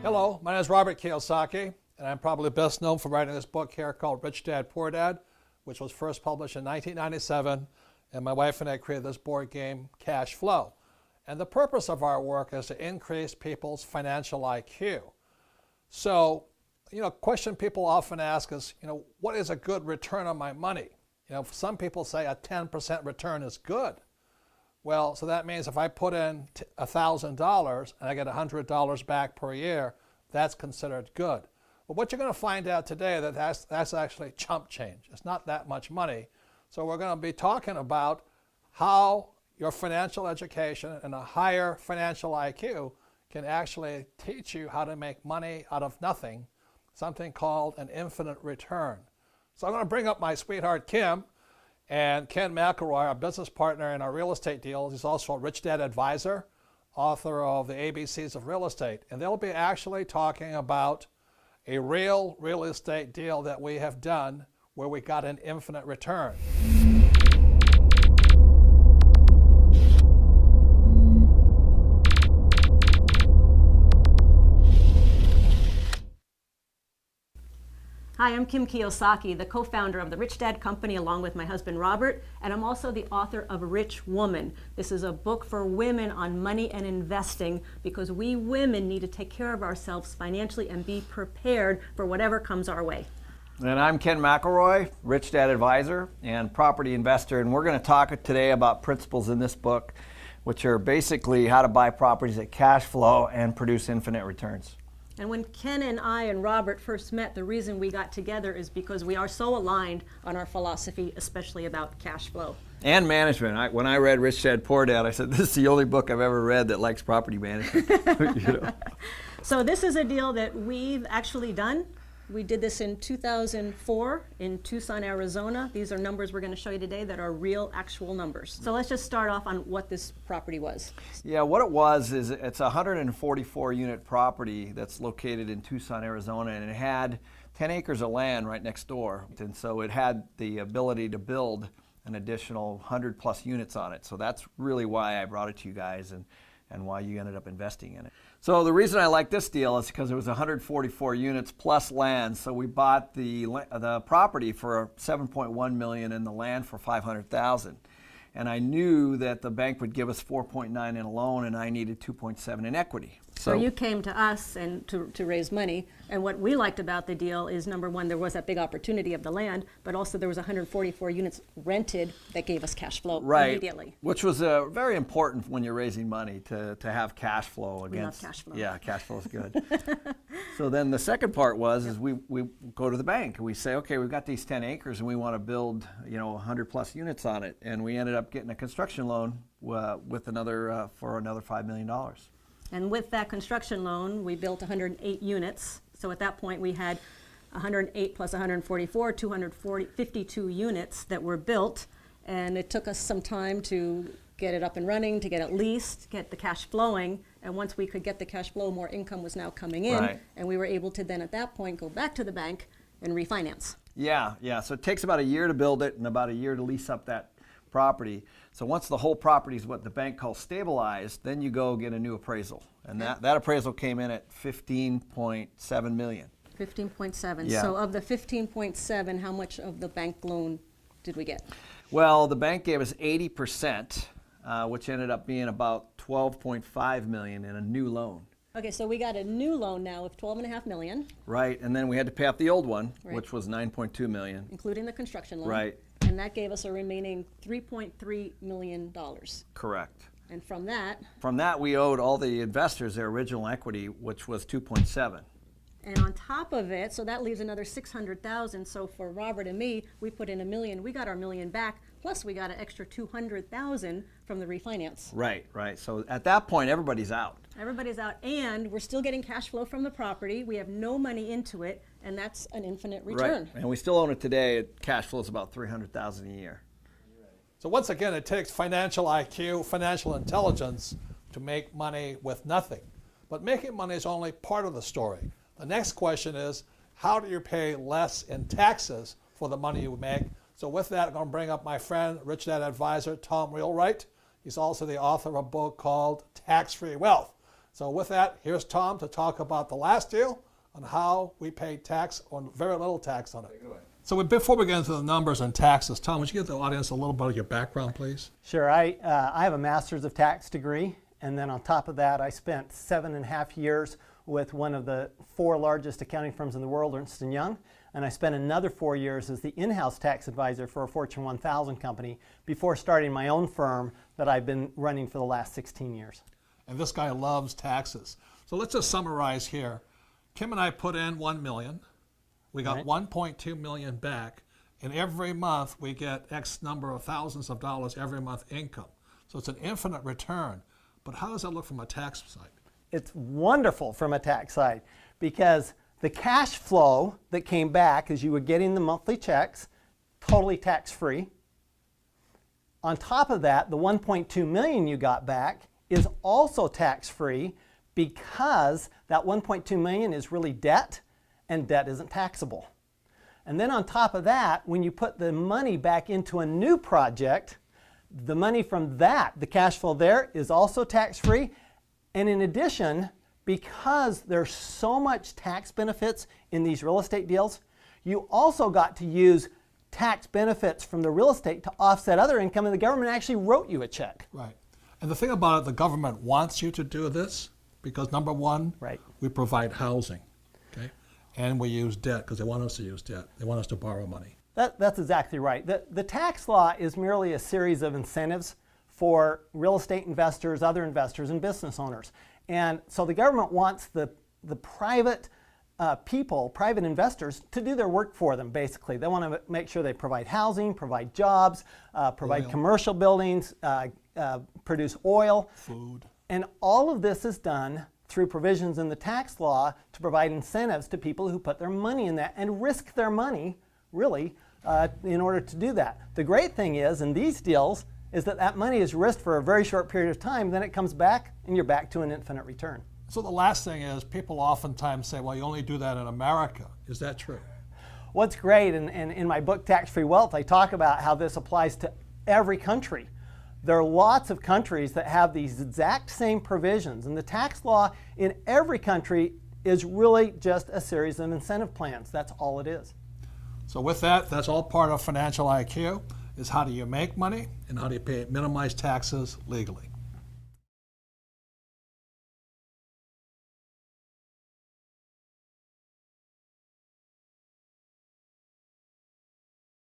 Hello, my name is Robert Kiyosaki, and I'm probably best known for writing this book here called Rich Dad, Poor Dad, which was first published in 1997, and my wife and I created this board game, Cash Flow. And the purpose of our work is to increase people's financial IQ. So, question people often ask is, what is a good return on my money? Some people say a 10% return is good. Well, so that means if I put in $1,000 and I get $100 back per year, that's considered good. But what you're going to find out today that's actually chump change. It's not that much money. So we're going to be talking about how your financial education and a higher financial IQ can actually teach you how to make money out of nothing, something called an infinite return. So I'm going to bring up my sweetheart Kim and Ken Mcelroy, our business partner in our real estate deals. He's also a Rich Dad advisor, author of the ABCs of Real Estate. And they'll be actually talking about a real estate deal that we have done where we got an infinite return. Hi, I'm Kim Kiyosaki, the co-founder of the Rich Dad Company along with my husband Robert, and I'm also the author of Rich Woman. This is a book for women on money and investing because we women need to take care of ourselves financially and be prepared for whatever comes our way. And I'm Ken Mcelroy, Rich Dad advisor and property investor, and we're going to talk today about principles in this book, which are basically how to buy properties at cash flow and produce infinite returns. And when Ken and I and Robert first met, the reason we got together is because we are so aligned on our philosophy, especially about cash flow. And management. When I read Rich Dad, Poor Dad, I said, this is the only book I've ever read that likes property management. So this is a deal that we've actually done. We did this in 2004 in Tucson, Arizona. These are numbers we're going to show you today that are real, actual numbers. So let's just start off on what this property was. Yeah, what it was is it's a 144-unit property that's located in Tucson, Arizona, and it had 10 acres of land right next door. And so it had the ability to build an additional 100-plus units on it. So that's really why I brought it to you guys and why you ended up investing in it. So the reason I like this deal is because it was 144 units plus land. So we bought the property for $7.1 million and the land for $500,000. And I knew that the bank would give us 4.9 in a loan and I needed 2.7 in equity. So you came to us and to raise money, and what we liked about the deal is, number one, there was that big opportunity of the land, but also there was 144 units rented that gave us cash flow immediately. Which was very important when you're raising money to have cash flow. We love cash flow. Yeah, cash flow is good. So then the second part is we go to the bank and we say, okay, we've got these 10 acres and we want to build 100 plus units on it, and we ended up getting a construction loan with another for another $5 million. And with that construction loan, we built 108 units. So at that point, we had 108 plus 144, 252 units that were built. And it took us some time to get it up and running, to get it leased, get the cash flowing. And once we could get the cash flow, more income was now coming in. Right. And we were able to then at that point go back to the bank and refinance. Yeah. So it takes about a year to build it and about a year to lease up that property. So once the whole property is what the bank calls stabilized, then you go get a new appraisal. And that appraisal came in at $15.7 million. 15.7. Yeah. So of the 15.7, how much of the bank loan did we get? Well, the bank gave us 80%, which ended up being about $12.5 million in a new loan. Okay, so we got a new loan now of $12.5 million. Right, and then we had to pay off the old one, Right. which was $9.2 million. Including the construction loan. Right. And that gave us a remaining $3.3 million. Correct. And from that, we owed all the investors their original equity, which was 2.7. and on top of it, so that leaves another $600,000. So for Robert and me, we put in $1 million. We got our $1 million back, plus we got an extra $200,000 from the refinance. Right. So at that point, everybody's out. Everybody's out, and we're still getting cash flow from the property. We have no money into it, and that's an infinite return. Right. And we still own it today. Cash flow is about $300,000 a year. So once again, it takes financial IQ, financial intelligence to make money with nothing. But making money is only part of the story. The next question is, how do you pay less in taxes for the money you make? So with that, I'm going to bring up my friend, Rich Dad advisor, Tom Wheelwright. He's also the author of a book called Tax-Free Wealth. So with that, here's Tom to talk about the last deal on how we pay tax on very little tax on it. So before we get into the numbers and taxes, Tom, would you give the audience a little bit of your background, please? Sure. I have a master's of tax degree, and then on top of that, I spent 7.5 years with one of the 4 largest accounting firms in the world, Ernst & Young, and I spent another 4 years as the in-house tax advisor for a Fortune 1000 company before starting my own firm that I've been running for the last 16 years. And this guy loves taxes. So let's just summarize here. Kim and I put in $1 million. We got $1.2 million back, and every month we get X number of thousands of dollars every month income. So it's an infinite return. But how does that look from a tax side? It's wonderful from a tax side because the cash flow that came back as you were getting the monthly checks, totally tax-free. On top of that, the $1.2 million you got back is also tax-free because that $1.2 million is really debt, and debt isn't taxable. And then on top of that, when you put the money back into a new project, the money from that, the cash flow there, is also tax-free. And in addition, because there's so much tax benefits in these real estate deals, you also got to use tax benefits from the real estate to offset other income, and the government actually wrote you a check. Right. And the thing about it, the government wants you to do this because, number one, we provide housing, okay? And we use debt because they want us to use debt. They want us to borrow money. That's exactly right. The tax law is merely a series of incentives for real estate investors, other investors, and business owners. And so the government wants the private people, private investors, to do their work for them, basically. They want to make sure they provide housing, provide jobs, provide commercial buildings, produce oil. Food. And all of this is done through provisions in the tax law to provide incentives to people who put their money in that and risk their money, really, in order to do that. The great thing is, in these deals, is that that money is risked for a very short period of time, then it comes back, and you're back to an infinite return. So the last thing is, people oftentimes say, well, you only do that in America. Is that true? What's great, and in my book, Tax-Free Wealth, I talk about how this applies to every country. There are lots of countries that have these exact same provisions, and the tax law in every country is really just a series of incentive plans. That's all it is. So with that, that's all part of financial IQ, is how do you make money and how do you minimize taxes legally.